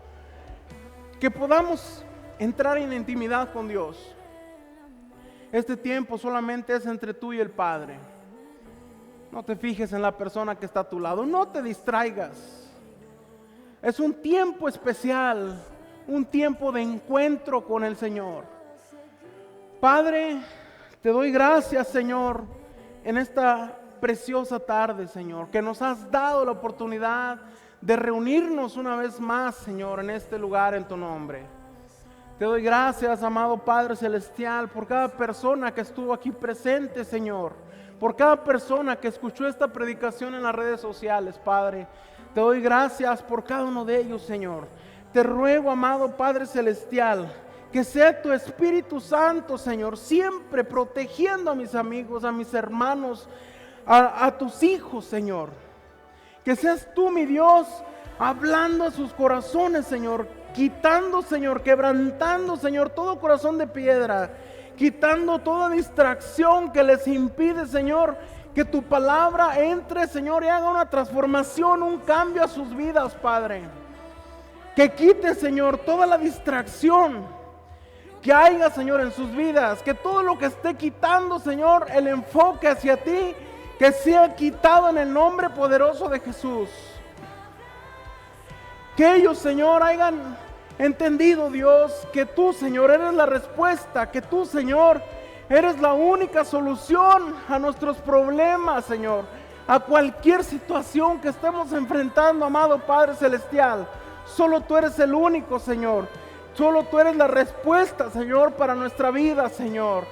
S1: que podamos entrar en intimidad con Dios. Este tiempo solamente es entre tú y el Padre. No te fijes en la persona que está a tu lado, no te distraigas. Es un tiempo especial, un tiempo de encuentro con el Señor. Padre, te doy gracias, Señor, en esta preciosa tarde, Señor, que nos has dado la oportunidad de reunirnos una vez más, Señor, en este lugar en tu nombre. Te doy gracias, amado Padre Celestial, por cada persona que estuvo aquí presente, Señor, por cada persona que escuchó esta predicación en las redes sociales, Padre. Te doy gracias por cada uno de ellos, Señor. Te ruego, amado Padre Celestial, que sea tu Espíritu Santo, Señor, siempre protegiendo a mis amigos, a mis hermanos, a tus hijos, Señor. Que seas tú, mi Dios, hablando a sus corazones, Señor, quitando, Señor, quebrantando, Señor, todo corazón de piedra, quitando toda distracción que les impide, Señor, Que tu palabra entre, Señor, y haga una transformación, un cambio a sus vidas, Padre. Que quite, Señor, toda la distracción que haya, Señor, en sus vidas. Que todo lo que esté quitando, Señor, el enfoque hacia ti, que sea quitado en el nombre poderoso de Jesús. Que ellos, Señor, hayan entendido, Dios, que tú, Señor, eres la respuesta. Que tú, Señor, eres la única solución a nuestros problemas, Señor. A cualquier situación que estemos enfrentando, amado Padre Celestial. Solo tú eres el único, Señor. Solo tú eres la respuesta, Señor, para nuestra vida, Señor.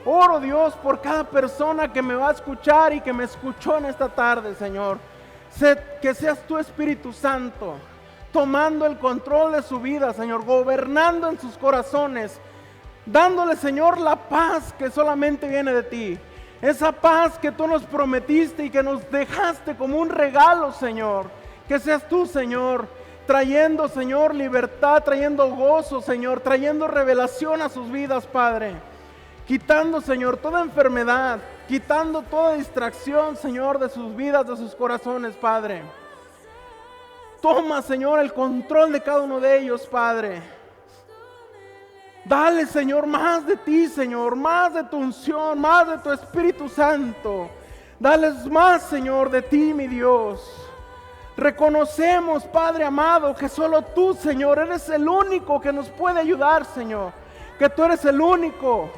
S1: Oro, Dios, por cada persona que me va a escuchar y que me escuchó en esta tarde, Señor. Que seas tú, Espíritu Santo, tomando el control de su vida, Señor, gobernando en sus corazones, dándole, Señor, la paz que solamente viene de ti. Esa paz que tú nos prometiste y que nos dejaste como un regalo, Señor. Que seas tú, Señor, trayendo, Señor, libertad, trayendo gozo, Señor, trayendo revelación a sus vidas, Padre. Quitando, Señor, toda enfermedad, quitando toda distracción, Señor, de sus vidas, de sus corazones, Padre. Toma, Señor, el control de cada uno de ellos, Padre. Dale, Señor, más de ti, Señor, más de tu unción, más de tu Espíritu Santo. Dales más, Señor, de ti, mi Dios. Reconocemos, Padre amado, que solo tú, Señor, eres el único que nos puede ayudar, Señor. Que tú eres el único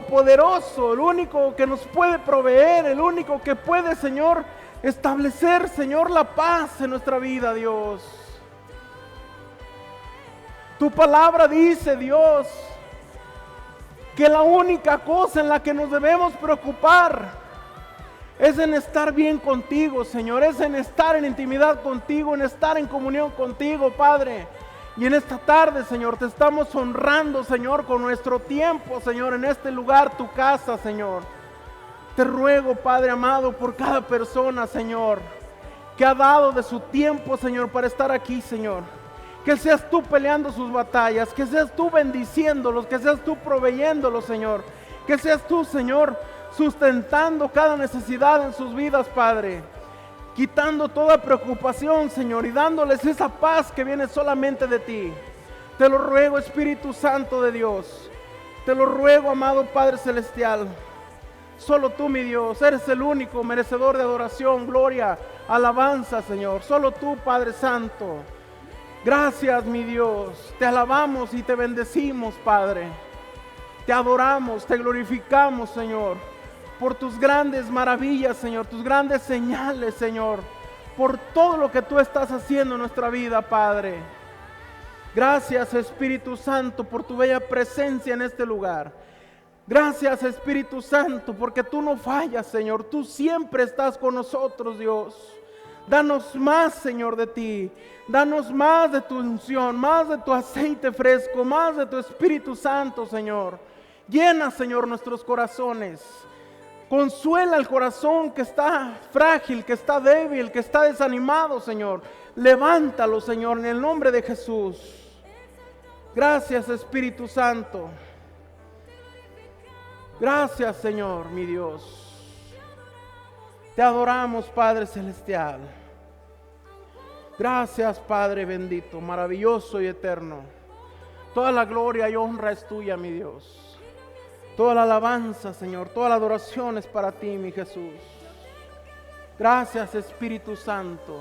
S1: poderoso, el único que nos puede proveer, el único que puede, Señor, establecer, Señor, la paz en nuestra vida, Dios. Tu palabra dice, Dios, que la única cosa en la que nos debemos preocupar es en estar bien contigo, Señor. Es en estar en intimidad contigo, en estar en comunión contigo, Padre. Y en esta tarde, Señor, te estamos honrando, Señor, con nuestro tiempo, Señor, en este lugar, tu casa, Señor. Te ruego, Padre amado, por cada persona, Señor, que ha dado de su tiempo, Señor, para estar aquí, Señor. Que seas tú peleando sus batallas, que seas tú bendiciéndolos, que seas tú proveyéndolos, Señor. Que seas tú, Señor, sustentando cada necesidad en sus vidas, Padre. Quitando toda preocupación, Señor, y dándoles esa paz que viene solamente de ti. Te lo ruego, Espíritu Santo de Dios. Te lo ruego, amado Padre Celestial. Solo tú, mi Dios, eres el único merecedor de adoración, gloria, alabanza, Señor. Solo tú, Padre Santo. Gracias, mi Dios. Te alabamos y te bendecimos, Padre. Te adoramos, te glorificamos, Señor, por tus grandes maravillas, Señor, tus grandes señales, Señor, por todo lo que tú estás haciendo en nuestra vida, Padre. Gracias, Espíritu Santo, por tu bella presencia en este lugar. Gracias, Espíritu Santo, porque tú no fallas, Señor. Tú siempre estás con nosotros, Dios. Danos más, Señor, de ti. Danos más de tu unción, más de tu aceite fresco, más de tu Espíritu Santo, Señor. Llena, Señor, nuestros corazones. Consuela el corazón que está frágil, que está débil, que está desanimado, Señor. Levántalo, Señor, en el nombre de Jesús. Gracias, Espíritu Santo. Gracias, Señor, mi Dios. Te adoramos, Padre Celestial. Gracias, Padre bendito, maravilloso y eterno. Toda la gloria y honra es tuya, mi Dios. Toda la alabanza, Señor, toda la adoración es para ti, mi Jesús. Gracias, Espíritu Santo.